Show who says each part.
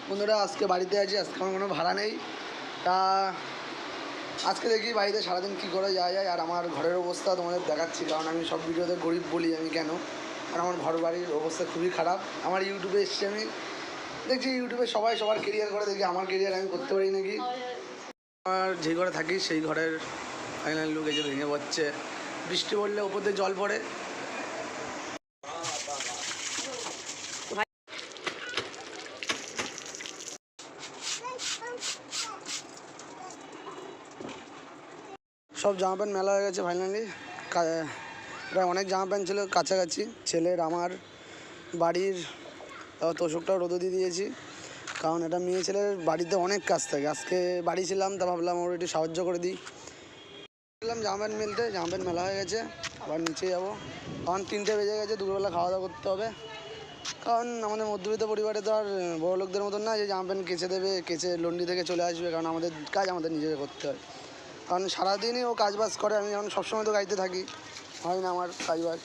Speaker 1: বন্ধুরা আজকে বাড়িতে আছি, আজকে আমার কোনো ভাড়া নেই। তা আজকে দেখি বাড়িতে সারাদিন কী করে যাওয়া যায়। আর আমার ঘরের অবস্থা তোমাদের দেখাচ্ছি, কারণ আমি সব ভিডিওতে গরিব বলি আমি কেন, আর আমার ঘর বাড়ির অবস্থা খুবই খারাপ। আমার ইউটিউবে এসছি, আমি দেখছি ইউটিউবে সবাই সবার কেরিয়ার করে, দেখি আমার কেরিয়ার আমি করতে পারি নাকি। আমার যে ঘরে থাকি সেই ঘরের ফাইনাল লুক এই যে ভেঙে পড়ছে, বৃষ্টি পড়লে ওপর দিয়ে জল পড়ে। সব জামা প্যান্ট মেলা হয়ে গেছে ফাইনালি। প্রায় অনেক জামা প্যান্ট ছিল কাছাকাছি, ছেলের আমার বাড়ির। তারপর তোষকটাও রোদে দিয়ে দিয়েছি, কারণ এটা মেয়ে ছেলের বাড়িতে অনেক কাজ থাকে। আজকে বাড়ি ছিলাম, তা ভাবলাম ওর একটু সাহায্য করে দিই। গেলাম জামা প্যান্ট মেলতে, জামা প্যান্ট মেলা হয়ে গেছে, আবার নিচে যাবো। কারণ 3টে বেজে গেছে, দুপুরবেলা খাওয়া দাওয়া করতে হবে। কারণ আমাদের মধ্যবিত্ত পরিবারে তো আর বড় লোকদের মতন না যে জামা প্যান্ট কেচে দেবে, কেচে লন্ডি থেকে চলে আসবে। কারণ আমাদের কাজ আমাদের নিজেকে করতে হয়, কারণ সারাদিনই ও কাজবাজ করে। আমি যখন সবসময় তো গাড়িতে থাকি, হয় না আমার কাজবাজ।